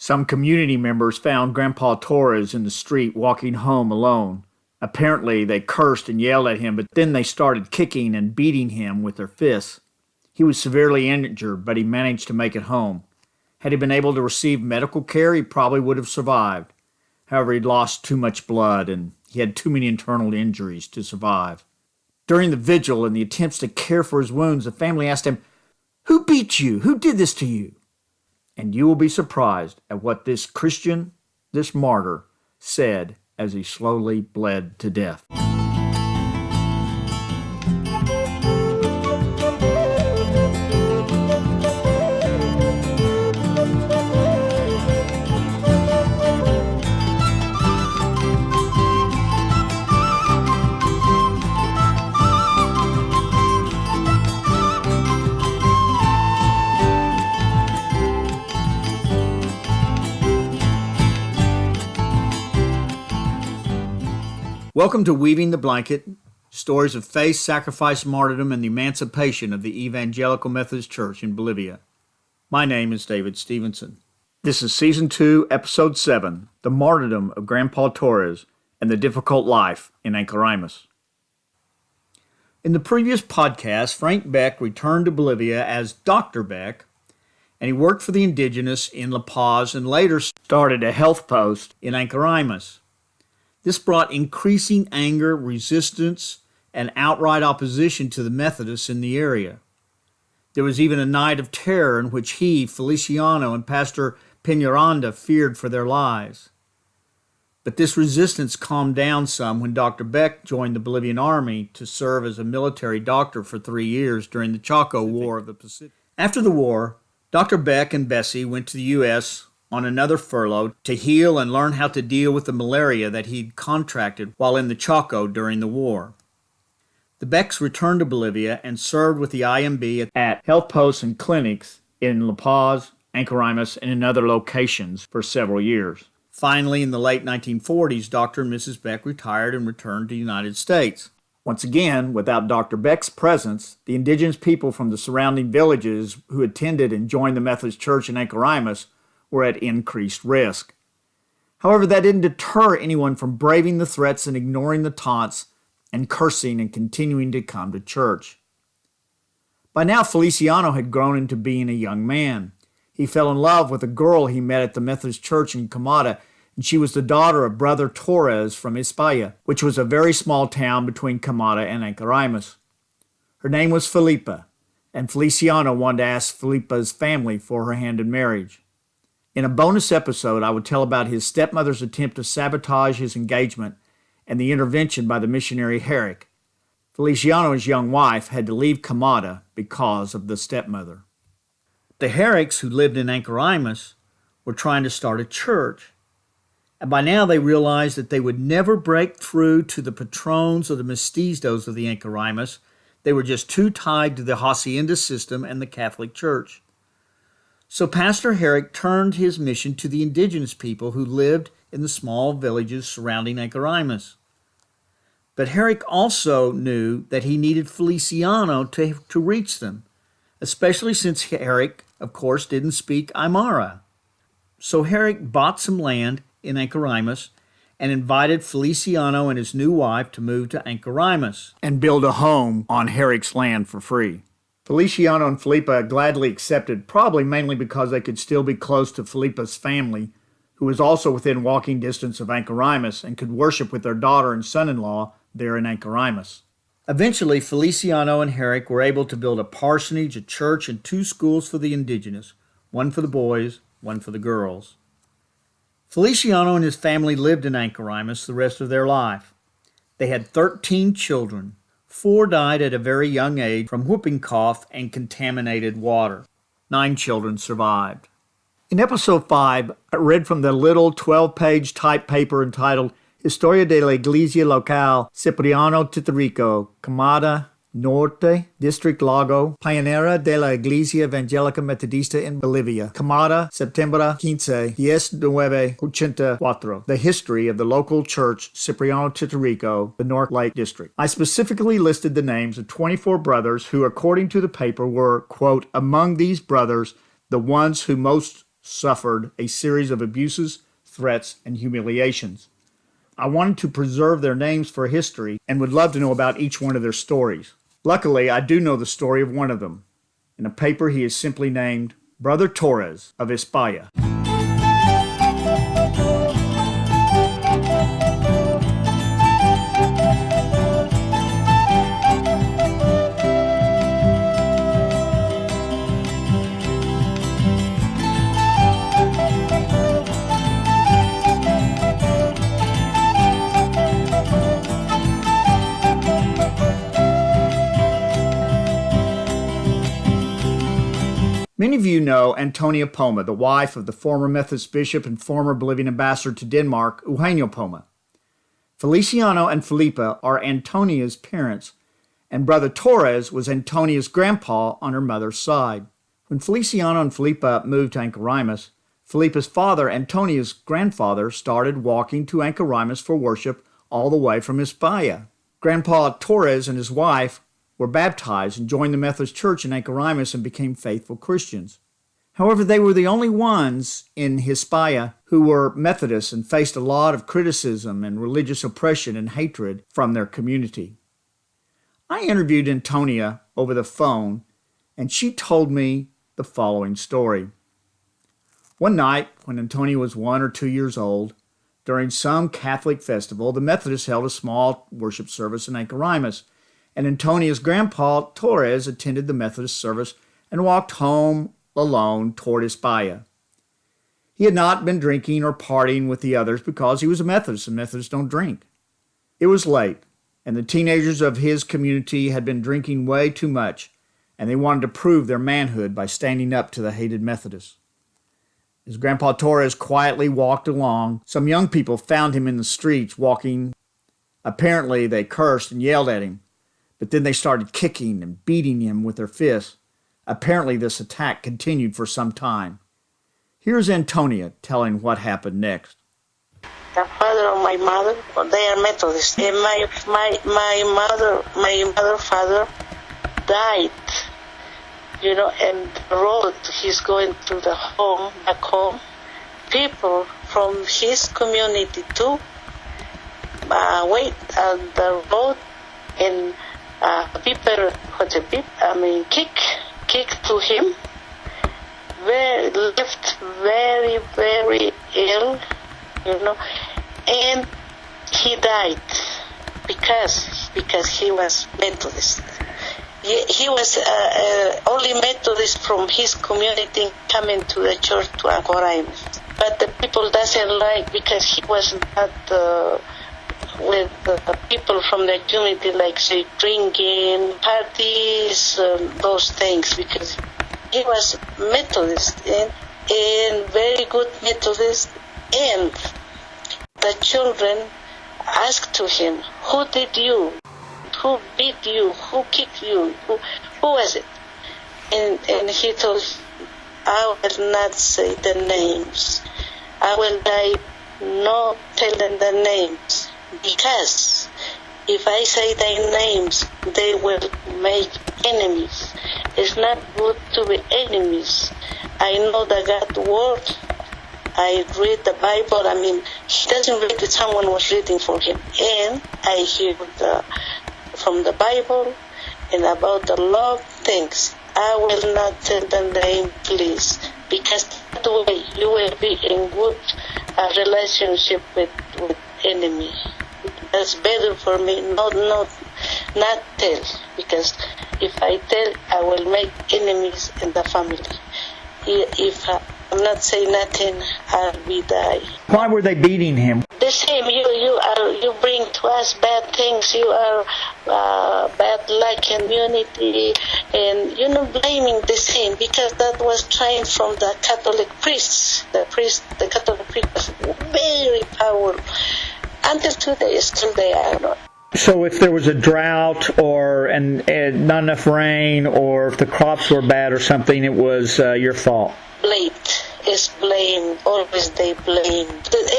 Some community members found Grandpa Torres in the street walking home alone. Apparently, they cursed and yelled at him, but then they started kicking and beating him with their fists. He was severely injured, but he managed to make it home. Had he been able to receive medical care, he probably would have survived. However, he'd lost too much blood, and he had too many internal injuries to survive. During the vigil and the attempts to care for his wounds, the family asked him, "Who beat you? Who did this to you?" And you will be surprised at what this Christian, this martyr, said as he slowly bled to death. Welcome to Weaving the Blanket, stories of faith, sacrifice, martyrdom, and the emancipation of the Evangelical Methodist Church in Bolivia. My name is David Stevenson. This is Season 2, Episode 7, The Martyrdom of Grandpa Torres and the Difficult Life in Ancoraimes. In the previous podcast, Frank Beck returned to Bolivia as Dr. Beck, and he worked for the indigenous in La Paz and later started a health post in Ancoraimes. This brought increasing anger, resistance, and outright opposition to the Methodists in the area. There was even a night of terror in which he, Feliciano, and Pastor Peñaranda feared for their lives. But this resistance calmed down some when Dr. Beck joined the Bolivian Army to serve as a military doctor for 3 years during the Chaco War of the Pacific. After the war, Dr. Beck and Bessie went to the U.S. on another furlough to heal and learn how to deal with the malaria that he'd contracted while in the Chaco during the war. The Becks returned to Bolivia and served with the IMB at health posts and clinics in La Paz, Ancoraimes, and in other locations for several years. Finally, in the late 1940s, Dr. and Mrs. Beck retired and returned to the United States. Once again, without Dr. Beck's presence, the indigenous people from the surrounding villages who attended and joined the Methodist Church in Ancoraimes were at increased risk. However, that didn't deter anyone from braving the threats and ignoring the taunts and cursing and continuing to come to church. By now, Feliciano had grown into being a young man. He fell in love with a girl he met at the Methodist Church in Camada, and she was the daughter of Brother Torres from España, which was a very small town between Camada and Ancoraimes. Her name was Felipa, and Feliciano wanted to ask Felipa's family for her hand in marriage. In a bonus episode, I would tell about his stepmother's attempt to sabotage his engagement and the intervention by the missionary Herrick. Feliciano's young wife had to leave Camada because of the stepmother. The Herricks, who lived in Ancoraimes, were trying to start a church, and by now they realized that they would never break through to the patrons or the mestizos of the Ancoraimes. They were just too tied to the hacienda system and the Catholic Church. So Pastor Herrick turned his mission to the indigenous people who lived in the small villages surrounding Ancoraimes. But Herrick also knew that he needed Feliciano to reach them, especially since Herrick, of course, didn't speak Aymara. So Herrick bought some land in Ancoraimes and invited Feliciano and his new wife to move to Ancoraimes and build a home on Herrick's land for free. Feliciano and Felipa gladly accepted, probably mainly because they could still be close to Felipa's family, who was also within walking distance of Ancoraimes and could worship with their daughter and son-in-law there in Ancoraimes. Eventually, Feliciano and Herrick were able to build a parsonage, a church, and 2 schools for the indigenous, one for the boys, one for the girls. Feliciano and his family lived in Ancoraimes the rest of their life. They had 13 children. 4 died at a very young age from whooping cough and contaminated water. 9 children survived. In Episode 5, I read from the little 12-page type paper entitled Historia de la Iglesia Local Cipriano Titorico, Camada Norte, District Lago, Pionera de la Iglesia Evangelica Metodista in Bolivia, Camada, September 15, 1984, the history of the local church Cipriano Titorico, the North Lake District. I specifically listed the names of 24 brothers who, according to the paper, were, quote, among these brothers, the ones who most suffered a series of abuses, threats, and humiliations. I wanted to preserve their names for history and would love to know about each one of their stories. Luckily, I do know the story of one of them. In a paper, he is simply named Brother Torres of España. Many of you know Antonia Poma, the wife of the former Methodist bishop and former Bolivian ambassador to Denmark, Eugenio Poma. Feliciano and Felipa are Antonia's parents, and Brother Torres was Antonia's grandpa on her mother's side. When Feliciano and Felipa moved to Ancoraimes, Felipa's father, Antonia's grandfather, started walking to Ancoraimes for worship all the way from España. Grandpa Torres and his wife were baptized and joined the Methodist Church in Ancoraimes and became faithful Christians. However, they were the only ones in España who were Methodists and faced a lot of criticism and religious oppression and hatred from their community. I interviewed Antonia over the phone, and she told me the following story. One night, when Antonia was 1 or 2 years old, during some Catholic festival, the Methodists held a small worship service in Ancoraimes, and Antonia's grandpa Torres attended the Methodist service and walked home alone toward España. He had not been drinking or partying with the others because he was a Methodist, and Methodists don't drink. It was late, and the teenagers of his community had been drinking way too much, and they wanted to prove their manhood by standing up to the hated Methodists. As Grandpa Torres quietly walked along, some young people found him in the streets walking. Apparently, they cursed and yelled at him. But then they started kicking and beating him with their fists. Apparently, this attack continued for some time. Here's Antonia telling what happened next. The father of my mother, they are Methodists. And my father died, and the road he's going to the home, back home. People from his community too wait on the road and kick to him. Left very, very ill, and he died because he was Methodist. He was only Methodist from his community coming to the church to Ancoraimes. But the people doesn't like because he was not with the people from the community, like say drinking, parties, those things, because he was Methodist and very good Methodist. And the children asked to him, "Who did you? Who beat you? Who kicked you? Who was it?" And he told, "I will not say the names. I will die not telling the names. Because if I say their names, they will make enemies. It's not good to be enemies. I know the God word. I read the Bible. He doesn't read it. Someone was reading for him. And I hear from the Bible and about the love things. I will not tell the name, please. Because that way you will be in good relationship with enemy. That's better for me not tell, because if I tell, I will make enemies in the family. If I'm not saying nothing, I'll be die." Why were they beating him? The same, you bring to us bad things. You are bad luck in community, and blaming the same, because that was trained from the Catholic priests. The Catholic priest was very powerful. Until today, still they are not. So if there was a drought or and not enough rain, or if the crops were bad or something, it was your fault? Blame. Always they blame.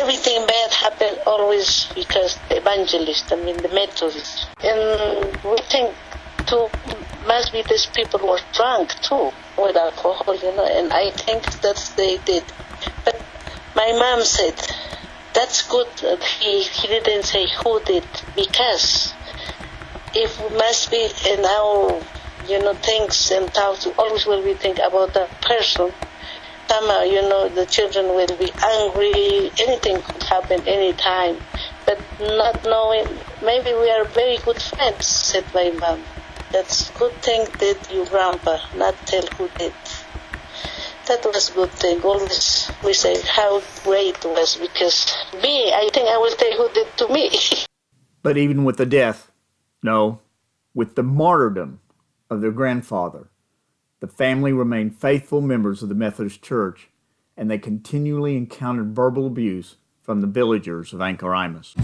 Everything bad happened always because the evangelists, the Methodists. And we think too, must be these people were drunk too with alcohol, and I think that they did. My mom said, that's good that he didn't say who did, because if we must be in our, things and thoughts, always will we think about that person. Somehow, the children will be angry, anything could happen anytime. But not knowing, maybe we are very good friends, said my mom. That's good thing did you, Grandpa, not tell who did. That was good thing. Always we say how great it was, because I think I will tell who did to me. But even with the death, no, with the martyrdom of their grandfather, the family remained faithful members of the Methodist Church, and they continually encountered verbal abuse from the villagers of Ancoraimes.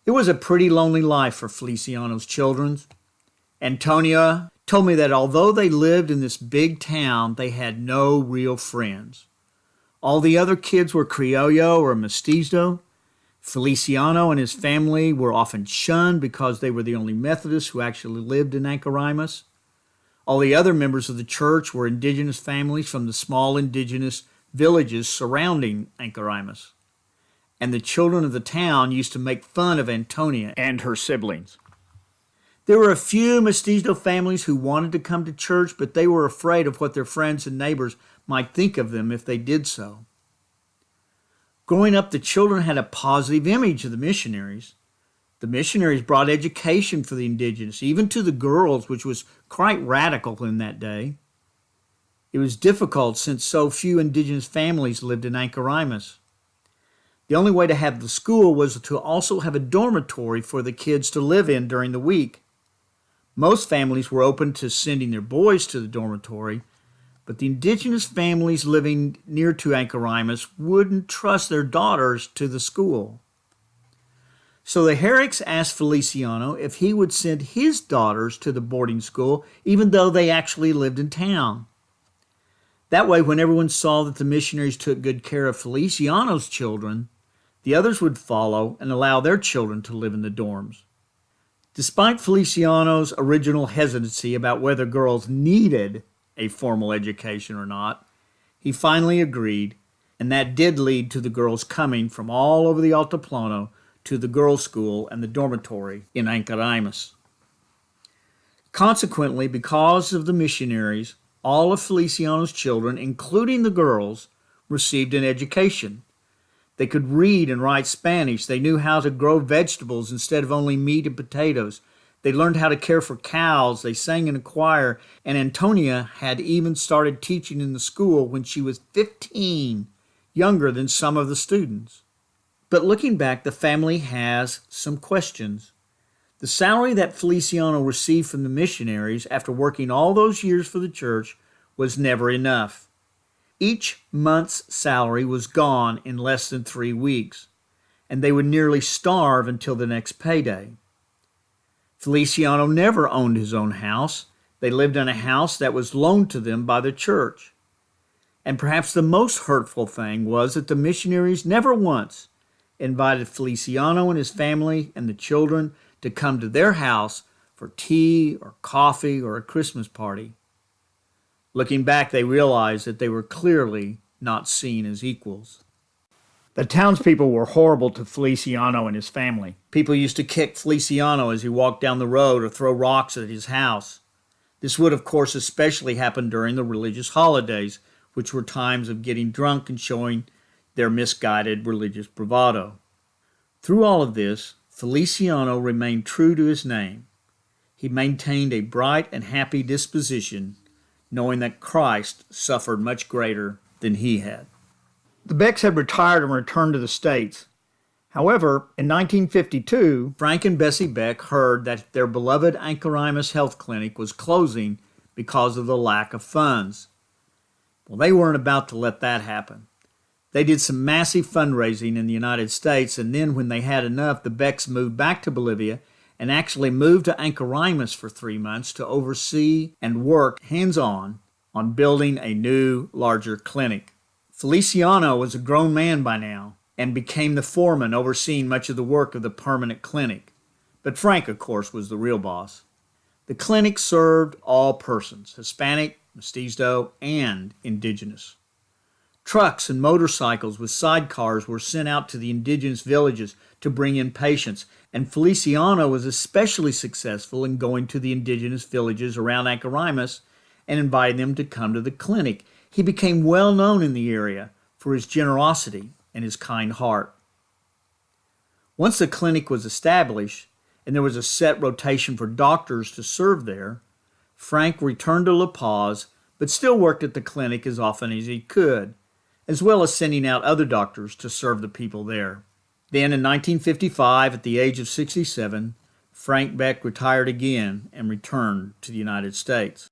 It was a pretty lonely life for Feliciano's children. Antonia told me that although they lived in this big town, they had no real friends. All the other kids were Criollo or Mestizo. Feliciano and his family were often shunned because they were the only Methodists who actually lived in Ancoraimes. All the other members of the church were indigenous families from the small indigenous villages surrounding Ancoraimes. And the children of the town used to make fun of Antonia and her siblings. There were a few Mestizo families who wanted to come to church, but they were afraid of what their friends and neighbors might think of them if they did so. Growing up, the children had a positive image of the missionaries. The missionaries brought education for the indigenous, even to the girls, which was quite radical in that day. It was difficult since so few indigenous families lived in Ancoraimes. The only way to have the school was to also have a dormitory for the kids to live in during the week. Most families were open to sending their boys to the dormitory, but the indigenous families living near to Ancoraimes wouldn't trust their daughters to the school. So the Herricks asked Feliciano if he would send his daughters to the boarding school, even though they actually lived in town. That way, when everyone saw that the missionaries took good care of Feliciano's children, the others would follow and allow their children to live in the dorms. Despite Feliciano's original hesitancy about whether girls needed a formal education or not, he finally agreed, and that did lead to the girls coming from all over the Altiplano to the girls' school and the dormitory in Ancoraimes. Consequently, because of the missionaries, all of Feliciano's children, including the girls, received an education. They could read and write Spanish. They knew how to grow vegetables instead of only meat and potatoes. They learned how to care for cows. They sang in a choir. And Antonia had even started teaching in the school when she was 15, younger than some of the students. But looking back, the family has some questions. The salary that Feliciano received from the missionaries after working all those years for the church was never enough. Each month's salary was gone in less than 3 weeks, and they would nearly starve until the next payday. Feliciano never owned his own house. They lived in a house that was loaned to them by the church. And perhaps the most hurtful thing was that the missionaries never once invited Feliciano and his family and the children to come to their house for tea or coffee or a Christmas party. Looking back, they realized that they were clearly not seen as equals. The townspeople were horrible to Feliciano and his family. People used to kick Feliciano as he walked down the road or throw rocks at his house. This would, of course, especially happen during the religious holidays, which were times of getting drunk and showing their misguided religious bravado. Through all of this, Feliciano remained true to his name. He maintained a bright and happy disposition, knowing that Christ suffered much greater than he had. The Becks had retired and returned to the States. However, in 1952, Frank and Bessie Beck heard that their beloved Ancoraimes Health Clinic was closing because of the lack of funds. Well, they weren't about to let that happen. They did some massive fundraising in the United States, and then when they had enough, the Becks moved back to Bolivia and actually moved to Ancoraimes for 3 months to oversee and work hands-on on building a new, larger clinic. Feliciano was a grown man by now and became the foreman overseeing much of the work of the permanent clinic. But Frank, of course, was the real boss. The clinic served all persons, Hispanic, mestizo, and indigenous. Trucks and motorcycles with sidecars were sent out to the indigenous villages to bring in patients, and Feliciano was especially successful in going to the indigenous villages around Ancoraimes and inviting them to come to the clinic. He became well known in the area for his generosity and his kind heart. Once the clinic was established and there was a set rotation for doctors to serve there, Frank returned to La Paz but still worked at the clinic as often as he could, as well as sending out other doctors to serve the people there. Then in 1955, at the age of 67, Frank Beck retired again and returned to the United States.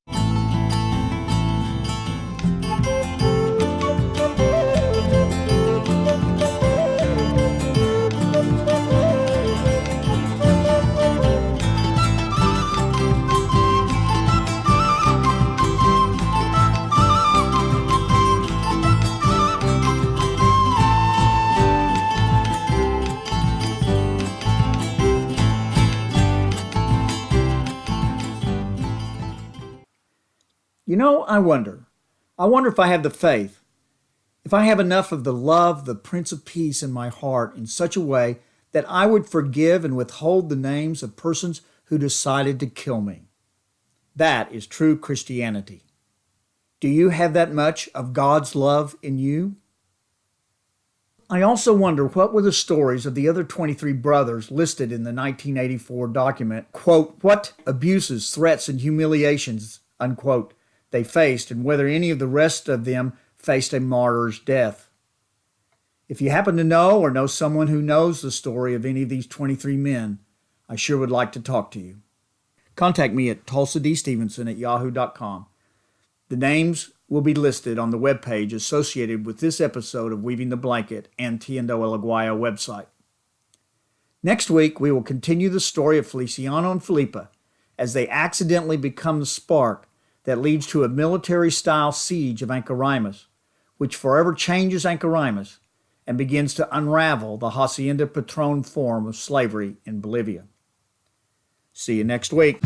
You know, I wonder if I have the faith, if I have enough of the love, the Prince of Peace in my heart in such a way that I would forgive and withhold the names of persons who decided to kill me. That is true Christianity. Do you have that much of God's love in you? I also wonder what were the stories of the other 23 brothers listed in the 1984 document, quote, what abuses, threats, and humiliations, unquote, they faced, and whether any of the rest of them faced a martyr's death. If you happen to know or know someone who knows the story of any of these 23 men, I sure would like to talk to you. Contact me at tulsadstevenson@yahoo.com. The names will be listed on the webpage associated with this episode of Weaving the Blanket and Tiendo El Aguayo website. Next week, we will continue the story of Feliciano and Felipa as they accidentally become the spark that leads to a military-style siege of Ancoraimes, which forever changes Ancoraimes and begins to unravel the hacienda patron form of slavery in Bolivia. See you next week.